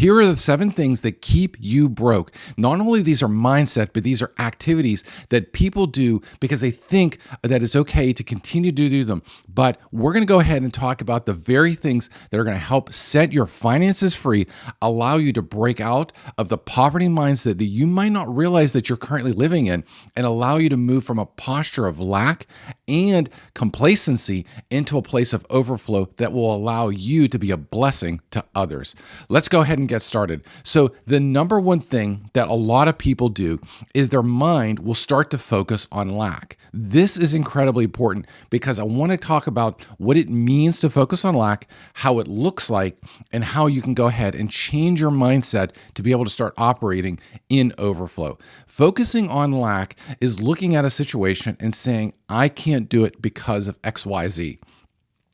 Here are the 7 things that keep you broke. Not only these are mindset, but these are activities that people do because they think that it's okay to continue to do them. But we're going to go ahead and talk about the very things that are going to help set your finances free, allow you to break out of the poverty mindset that you might not realize that you're currently living in, and allow you to move from a posture of lack and complacency into a place of overflow that will allow you to be a blessing to others. Let's go ahead and get started. So the number one thing that a lot of people do is their mind will start to focus on lack. This is incredibly important because I want to talk about what it means to focus on lack, how it looks like, and how you can go ahead and change your mindset to be able to start operating in overflow. Focusing on lack is looking at a situation and saying, I can't do it because of XYZ.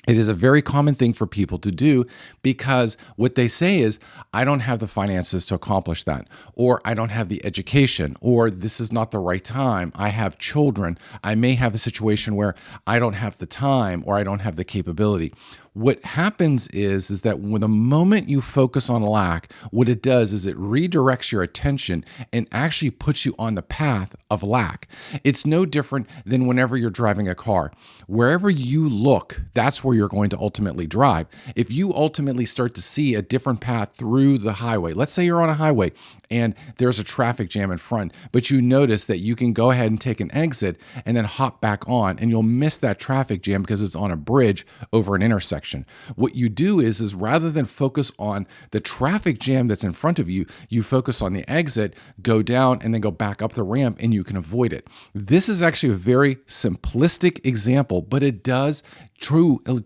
It is a very common thing for people to do because what they say is, I don't have the finances to accomplish that, or I don't have the education, or this is not the right time. I have children. I may have a situation where I don't have the time or I don't have the capability. What happens is that when the moment you focus on lack, what it does is it redirects your attention and actually puts you on the path of lack. It's no different than whenever you're driving a car. Wherever you look, that's where you're going to ultimately drive. If you ultimately start to see a different path through the highway, let's say you're on a highway and there's a traffic jam in front, but you notice that you can go ahead and take an exit and then hop back on, and you'll miss that traffic jam because it's on a bridge over an intersection. What you do is rather than focus on the traffic jam that's in front of you, you focus on the exit, go down, and then go back up the ramp, and you can avoid it. This is actually a very simplistic example, but it does truly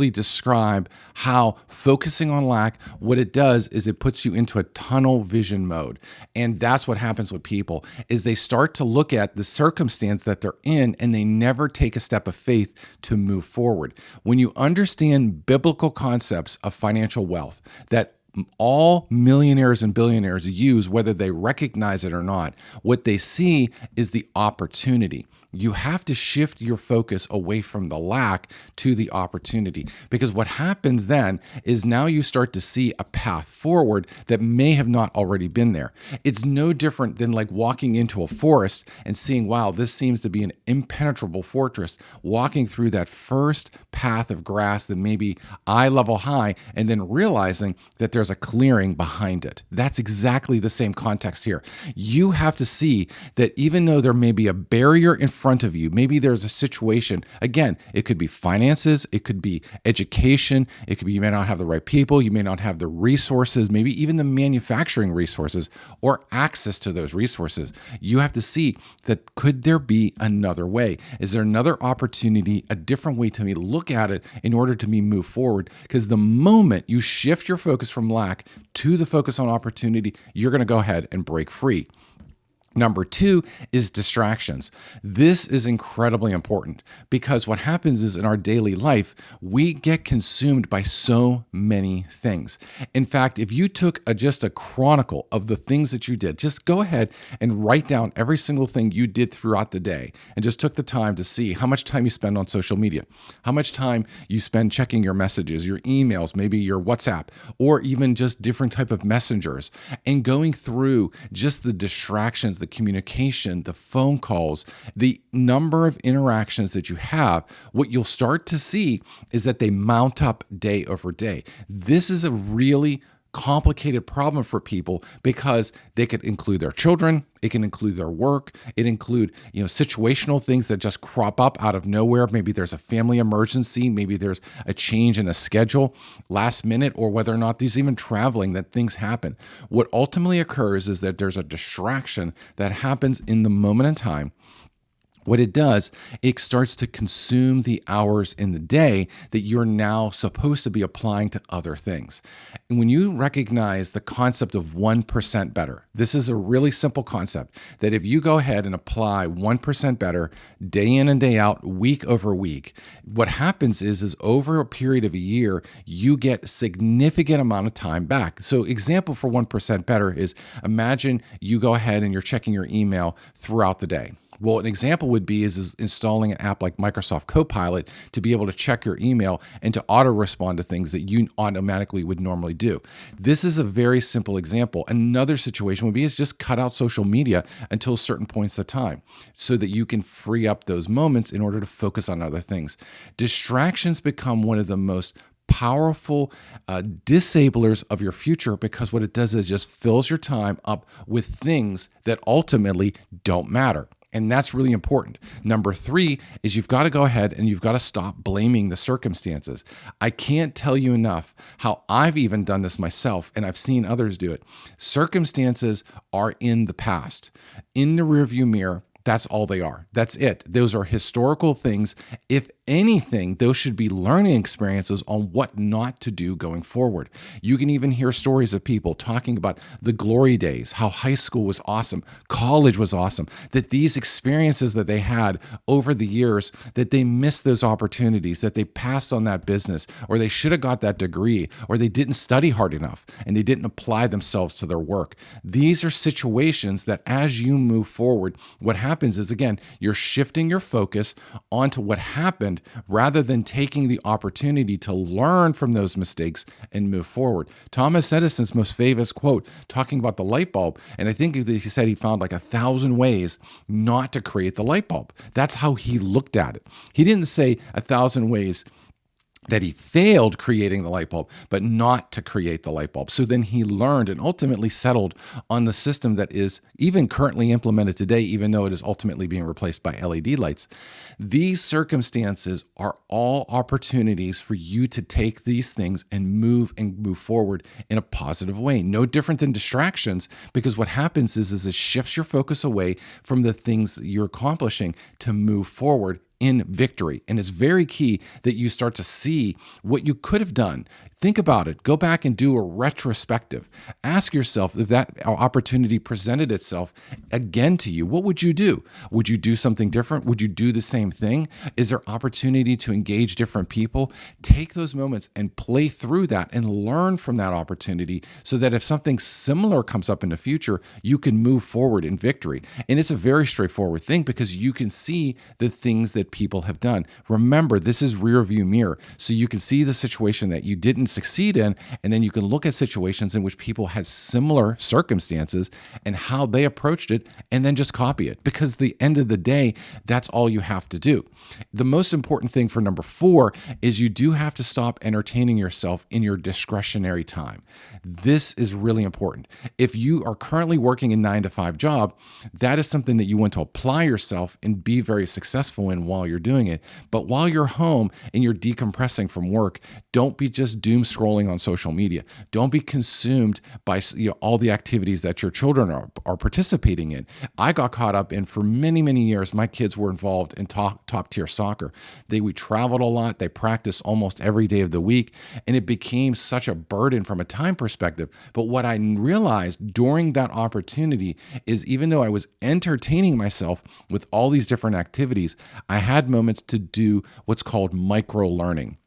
describe how focusing on lack, what it does is it puts you into a tunnel vision mode. And that's what happens with people is they start to look at the circumstance that they're in and they never take a step of faith to move forward. When you understand biblical concepts of financial wealth that all millionaires and billionaires use, whether they recognize it or not, what they see is the opportunity. You have to shift your focus away from the lack to the opportunity, because what happens then is now you start to see a path forward that may have not already been there. It's no different than like walking into a forest and seeing, wow, this seems to be an impenetrable fortress, walking through that first path of grass that may be eye level high, and then realizing that there's a clearing behind it. That's exactly the same context here. You have to see that even though there may be a barrier in front of you, maybe there's a situation, again, it could be finances, it could be education, it could be you may not have the right people, you may not have the resources, maybe even the manufacturing resources or access to those resources. You have to see that could there be another way? Is there another opportunity, a different way to me look at it in order to me move forward? Because the moment you shift your focus from lack to the focus on opportunity, you're going to go ahead and break free. Number 2 is distractions. This is incredibly important because what happens is in our daily life, we get consumed by so many things. In fact, if you took just a chronicle of the things that you did, just go ahead and write down every single thing you did throughout the day and just took the time to see how much time you spend on social media, how much time you spend checking your messages, your emails, maybe your WhatsApp, or even just different type of messengers, and going through just the distractions, the communication, the phone calls, the number of interactions that you have, what you'll start to see is that they mount up day over day. This is a really complicated problem for people because they could include their children, it can include their work, it include, situational things that just crop up out of nowhere. Maybe there's a family emergency, maybe there's a change in a schedule last minute, or whether or not there's even traveling that things happen. What ultimately occurs is that there's a distraction that happens in the moment in time. What it does, it starts to consume the hours in the day that you're now supposed to be applying to other things. And when you recognize the concept of 1% better, this is a really simple concept that if you go ahead and apply 1% better day in and day out, week over week, what happens is over a period of a year, you get a significant amount of time back. So example for 1% better is imagine you go ahead and you're checking your email throughout the day. Well, an example would be is installing an app like Microsoft Copilot to be able to check your email and to auto respond to things that you automatically would normally do. This is a very simple example. Another situation would be is just cut out social media until certain points of time so that you can free up those moments in order to focus on other things. Distractions become one of the most powerful disablers of your future, because what it does is just fills your time up with things that ultimately don't matter. And that's really important. Number 3 is you've got to go ahead and you've got to stop blaming the circumstances. I can't tell you enough how I've even done this myself, and I've seen others do it. Circumstances are in the past, in the rearview mirror. That's all they are. That's it. Those are historical things. If anything, those should be learning experiences on what not to do going forward. You can even hear stories of people talking about the glory days, how high school was awesome, college was awesome, that these experiences that they had over the years, that they missed those opportunities, that they passed on that business, or they should have got that degree, or they didn't study hard enough and they didn't apply themselves to their work. These are situations that as you move forward, what happens is, again, you're shifting your focus onto what happened rather than taking the opportunity to learn from those mistakes and move forward. Thomas Edison's most famous quote, talking about the light bulb, and I think he said he found like 1,000 ways not to create the light bulb. That's how he looked at it. He didn't say 1,000 ways that he failed creating the light bulb, but not to create the light bulb. So then he learned and ultimately settled on the system that is even currently implemented today, even though it is ultimately being replaced by LED lights. These circumstances are all opportunities for you to take these things and move forward in a positive way. No different than distractions, because what happens is it shifts your focus away from the things that you're accomplishing to move forward in victory. And it's very key that you start to see what you could have done. Think about it. Go back and do a retrospective. Ask yourself, if that opportunity presented itself again to you, what would you do? Would you do something different? Would you do the same thing? Is there opportunity to engage different people? Take those moments and play through that and learn from that opportunity so that if something similar comes up in the future, you can move forward in victory. And it's a very straightforward thing because you can see the things that people have done. Remember, this is rear view mirror. So you can see the situation that you didn't succeed in, and then you can look at situations in which people had similar circumstances and how they approached it, and then just copy it. Because at the end of the day, that's all you have to do. The most important thing for number 4 is you do have to stop entertaining yourself in your discretionary time. This is really important. If you are currently working a 9-to-5 job, that is something that you want to apply yourself and be very successful in while you're doing it. But while you're home and you're decompressing from work, don't be just doom scrolling on social media. Don't be consumed by all the activities that your children are participating in. I got caught up in, for many, many years, my kids were involved in top tier soccer. We traveled a lot. They practiced almost every day of the week, and it became such a burden from a time perspective. But what I realized during that opportunity is, even though I was entertaining myself with all these different activities, I had moments to do what's called micro learning.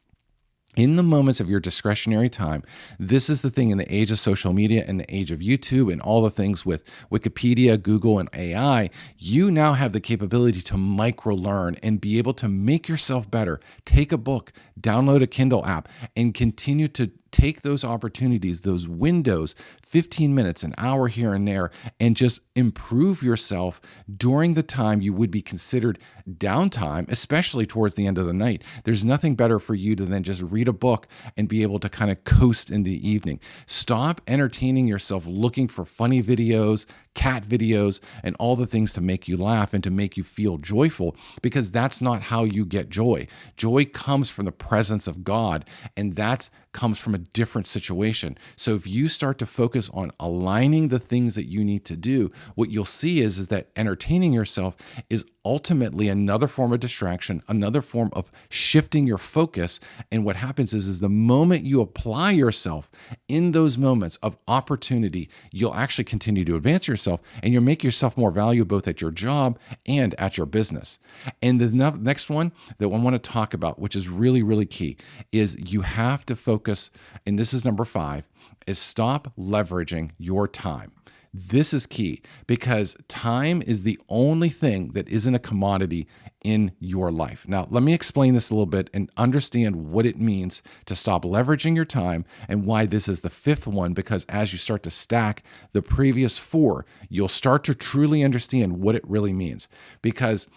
In the moments of your discretionary time, this is the thing in the age of social media and the age of YouTube and all the things with Wikipedia, Google, and AI, you now have the capability to micro learn and be able to make yourself better. Take a book, download a Kindle app, and continue to take those opportunities, those windows, 15 minutes, an hour here and there, and just improve yourself during the time you would be considered downtime, especially towards the end of the night. There's nothing better for you to then just read a book and be able to kind of coast in the evening. Stop entertaining yourself looking for funny videos, cat videos, and all the things to make you laugh and to make you feel joyful, because that's not how you get joy. Joy comes from the presence of God, and that comes from a different situation. So if you start to focus on aligning the things that you need to do, what you'll see is that entertaining yourself is ultimately another form of distraction, another form of shifting your focus. And what happens is the moment you apply yourself in those moments of opportunity, you'll actually continue to advance yourself, and you'll make yourself more valuable both at your job and at your business. And the next one that I want to talk about, which is really, really key, is you have to focus, and this is number 5, is stop leveraging your time. This is key because time is the only thing that isn't a commodity in your life. Now, let me explain this a little bit and understand what it means to stop leveraging your time and why this is the fifth one, because as you start to stack the previous four, you'll start to truly understand what it really means. Because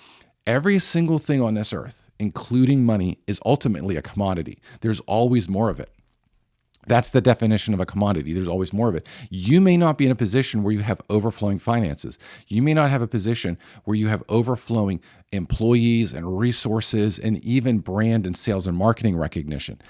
every single thing on this earth, including money, is ultimately a commodity. There's always more of it. That's the definition of a commodity. There's always more of it. You may not be in a position where you have overflowing finances. You may not have a position where you have overflowing employees and resources and even brand and sales and marketing recognition.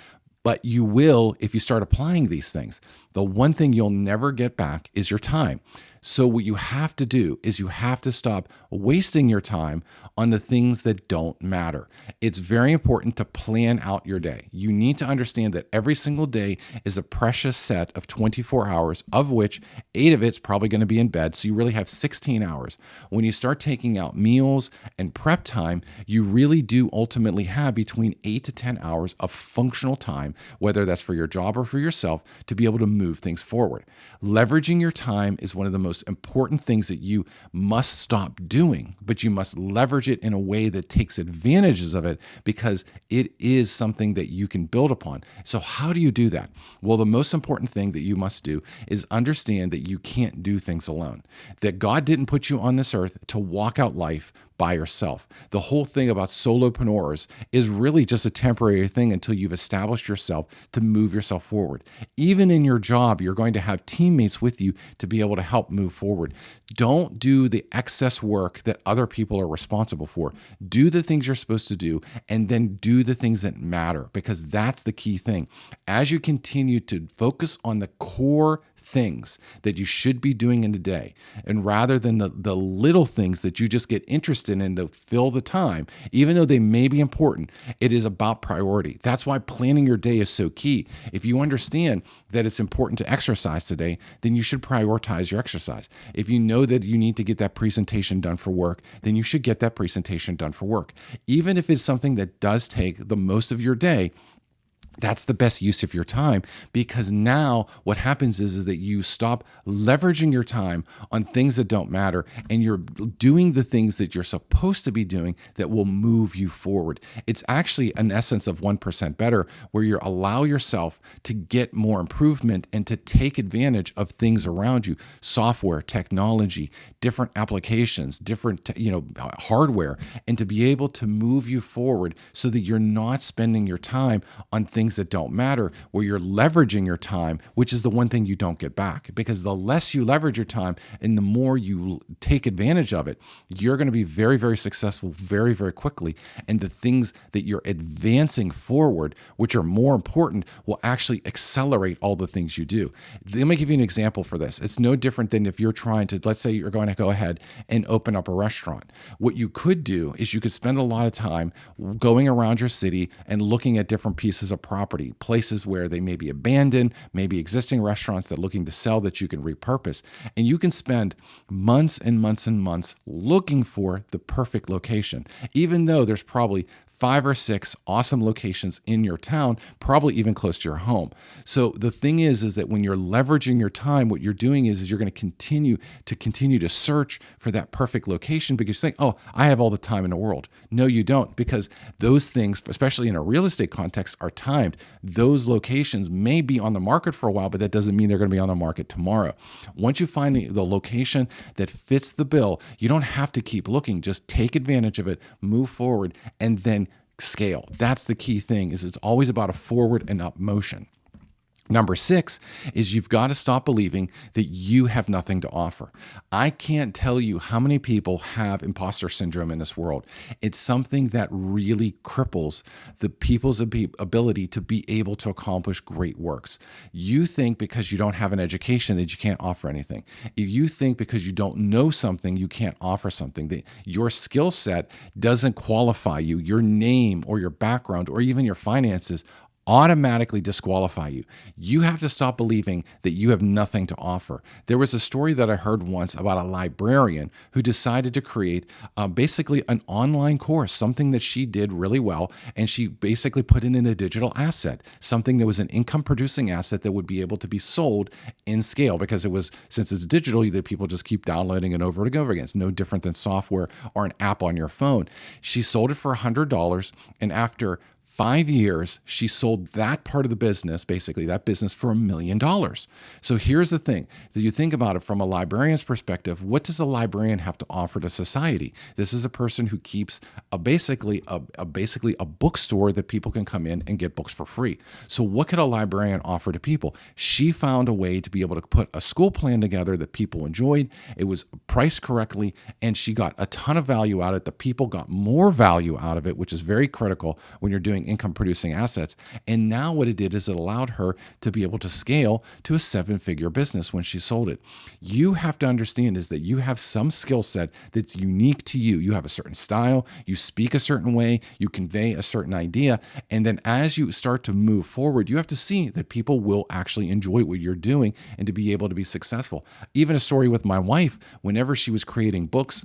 But you will if you start applying these things. The one thing you'll never get back is your time. So what you have to do is you have to stop wasting your time on the things that don't matter. It's very important to plan out your day. You need to understand that every single day is a precious set of 24 hours, of which 8 of it's probably going to be in bed. So you really have 16 hours. When you start taking out meals and prep time, you really do ultimately have between 8 to 10 hours of functional time, whether that's for your job or for yourself, to be able to move things forward. Leveraging your time is one of the most important things that you must stop doing, but you must leverage it in a way that takes advantages of it because it is something that you can build upon. So how do you do that? Well, the most important thing that you must do is understand that you can't do things alone, that God didn't put you on this earth to walk out life by yourself. The whole thing about solopreneurs is really just a temporary thing until you've established yourself to move yourself forward. Even in your job, you're going to have teammates with you to be able to help move forward. Don't do the excess work that other people are responsible for. Do the things you're supposed to do and then do the things that matter, because that's the key thing. As you continue to focus on the core things that you should be doing in a day, and rather than the little things that you just get interested in to fill the time, even though they may be important, it is about priority. That's why planning your day is so key. If you understand that it's important to exercise today, then you should prioritize your exercise. If you know that you need to get that presentation done for work, then you should get that presentation done for work. Even if it's something that does take the most of your day, that's the best use of your time, because now what happens is that you stop leveraging your time on things that don't matter and you're doing the things that you're supposed to be doing that will move you forward. It's actually an essence of 1% better, where you allow yourself to get more improvement and to take advantage of things around you, software, technology, different applications, different hardware, and to be able to move you forward so that you're not spending your time on things that don't matter, where you're leveraging your time, which is the one thing you don't get back. Because the less you leverage your time and the more you take advantage of it, you're going to be very, very successful very, very quickly. And the things that you're advancing forward, which are more important, will actually accelerate all the things you do. Let me give you an example for this. It's no different than if you're trying to, let's say you're going to go ahead and open up a restaurant. What you could do is you could spend a lot of time going around your city and looking at different pieces of property, places where they may be abandoned, maybe existing restaurants that are looking to sell that you can repurpose. And you can spend months and months and months looking for the perfect location, even though there's probably 5 or 6 awesome locations in your town, probably even close to your home. So the thing is that when you're leveraging your time, what you're doing is you're going to continue to search for that perfect location, because you think, oh, I have all the time in the world. No, you don't, because those things, especially in a real estate context, are timed. Those locations may be on the market for a while, but that doesn't mean they're going to be on the market tomorrow. Once you find the location that fits the bill, you don't have to keep looking. Just take advantage of it, move forward, and then scale. That's the key thing, is it's always about a forward and up motion. Number 6 is you've got to stop believing that you have nothing to offer. I can't tell you how many people have imposter syndrome in this world. It's something that really cripples the people's ability to be able to accomplish great works. You think because you don't have an education that you can't offer anything. If you think because you don't know something, you can't offer something, that your skill set doesn't qualify you, your name or your background or even your finances automatically disqualify you. You have to stop believing that you have nothing to offer. There was a story that I heard once about a librarian who decided to create basically an online course, something that she did really well, and she basically put it in a digital asset, something that was an income producing asset that would be able to be sold in scale, because it was, since it's digital, that people just keep downloading it over and over again. It's no different than software or an app on your phone. She sold it for $100, and after 5 years, she sold that part of the business, basically that business, for $1 million. So here's the thing that you think about it from a librarian's perspective. What does a librarian have to offer to society? This is a person who keeps basically a bookstore that people can come in and get books for free. So what could a librarian offer to people? She found a way to be able to put a school plan together that people enjoyed. It was priced correctly, and she got a ton of value out of it. The people got more value out of it, which is very critical when you're doing income producing assets. And now what it did is it allowed her to be able to scale to a 7-figure business when she sold it. You have to understand is that you have some skill set that's unique to you. You have a certain style, you speak a certain way, you convey a certain idea. And then as you start to move forward, you have to see that people will actually enjoy what you're doing and to be able to be successful. Even a story with my wife, whenever she was creating books,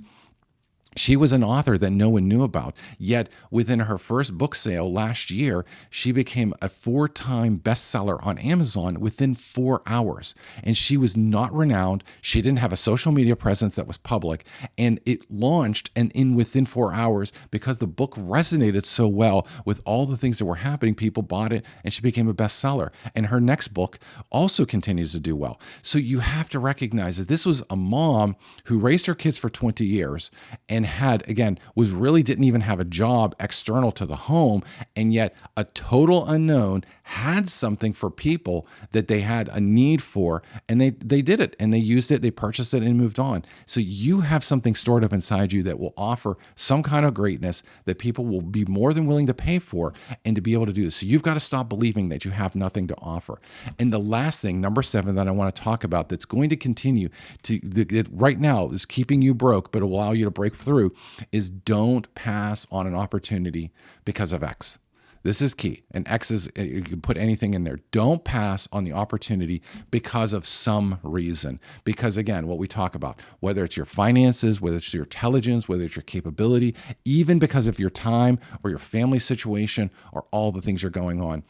she was an author that no one knew about. Yet within her first book sale last year, she became a 4-time bestseller on Amazon within 4 hours. And she was not renowned. She didn't have a social media presence that was public. And it launched, and within 4 hours, because the book resonated so well with all the things that were happening, people bought it and she became a bestseller. And her next book also continues to do well. So you have to recognize that this was a mom who raised her kids for 20 years and didn't even have a job external to the home, and yet a total unknown had something for people that they had a need for, and they did it, and they used it, they purchased it, and moved on. So you have something stored up inside you that will offer some kind of greatness that people will be more than willing to pay for, and to be able to do this. So you've got to stop believing that you have nothing to offer. And the last thing, number 7, that I want to talk about that's going to continue that right now is keeping you broke, but will allow you to break through, is don't pass on an opportunity because of X. This is key. And X is, you can put anything in there. Don't pass on the opportunity because of some reason. Because again, what we talk about, whether it's your finances, whether it's your intelligence, whether it's your capability, even because of your time or your family situation or all the things that are going on.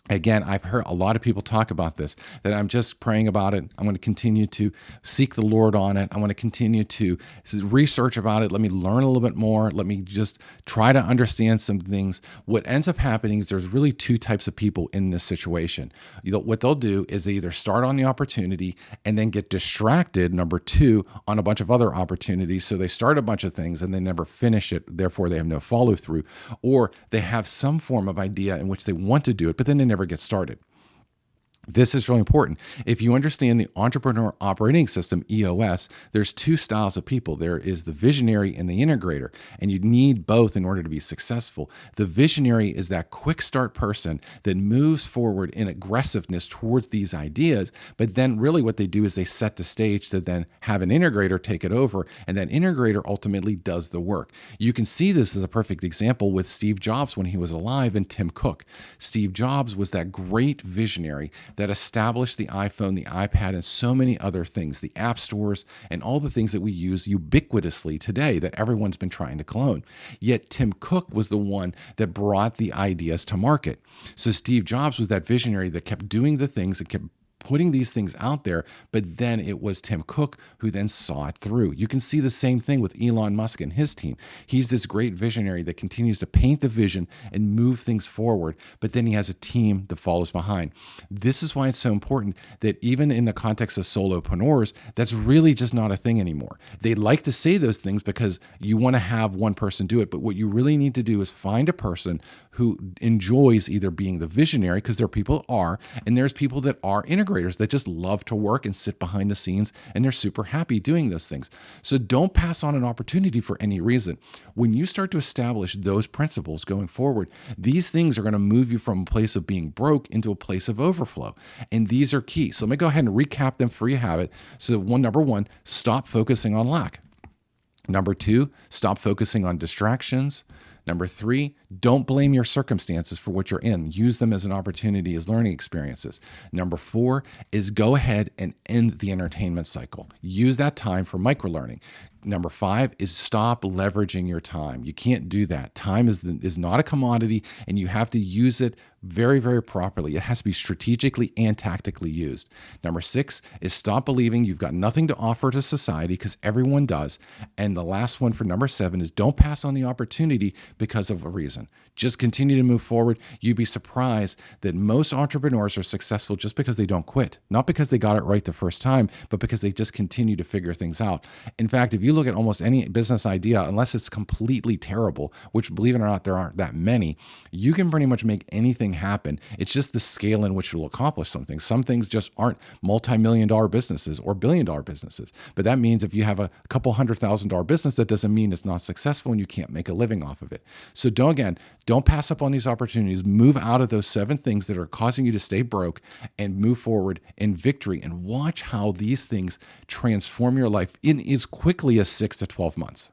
Again, I've heard a lot of people talk about this, that I'm just praying about it. I'm going to continue to seek the Lord on it. I want to continue to research about it. Let me learn a little bit more. Let me just try to understand some things. What ends up happening is there's really 2 types of people in this situation. What they'll do is they either start on the opportunity and then get distracted, number 2, on a bunch of other opportunities. So they start a bunch of things and they never finish it. Therefore, they have no follow through. Or they have some form of idea in which they want to do it, but then they never get started. This is really important. If you understand the Entrepreneur Operating System, EOS, there's 2 styles of people. There is the visionary and the integrator, and you need both in order to be successful. The visionary is that quick start person that moves forward in aggressiveness towards these ideas, but then really what they do is they set the stage to then have an integrator take it over, and that integrator ultimately does the work. You can see this as a perfect example with Steve Jobs when he was alive and Tim Cook. Steve Jobs was that great visionary that established the iPhone, the iPad, and so many other things, the app stores, and all the things that we use ubiquitously today that everyone's been trying to clone. Yet Tim Cook was the one that brought the ideas to market. So Steve Jobs was that visionary that kept doing the things and kept putting these things out there, but then it was Tim Cook who then saw it through. You can see the same thing with Elon Musk and his team. He's this great visionary that continues to paint the vision and move things forward, but then he has a team that follows behind. This is why it's so important that even in the context of solopreneurs, that's really just not a thing anymore. They like to say those things because you want to have one person do it, but what you really need to do is find a person who enjoys either being the visionary, because there are people that are, and there's people that are integrators that just love to work and sit behind the scenes, and they're super happy doing those things. So don't pass on an opportunity for any reason. When you start to establish those principles going forward, these things are going to move you from a place of being broke into a place of overflow. And these are key. So let me go ahead and recap them for you have it. So number 1, stop focusing on lack. Number 2, stop focusing on distractions. Number 3, don't blame your circumstances for what you're in. Use them as an opportunity, as learning experiences. Number 4 is go ahead and end the entertainment cycle. Use that time for microlearning. Number 5 is stop leveraging your time. You can't do that. Time is not a commodity, and you have to use it very, very properly. It has to be strategically and tactically used. Number 6 is stop believing you've got nothing to offer to society, because everyone does. And the last one for number 7 is don't pass on the opportunity because of a reason. Just continue to move forward. You'd be surprised that most entrepreneurs are successful just because they don't quit. Not because they got it right the first time, but because they just continue to figure things out. In fact, if you look at almost any business idea, unless it's completely terrible, which, believe it or not, there aren't that many, you can pretty much make anything happen. It's just the scale in which you'll accomplish something. Some things just aren't multi-million-dollar businesses or billion-dollar businesses. But that means if you have a couple $100,000 business, that doesn't mean it's not successful and you can't make a living off of it. So don't pass up on these opportunities. Move out of those 7 things that are causing you to stay broke and move forward in victory, and watch how these things transform your life in as quickly as 6 to 12 months.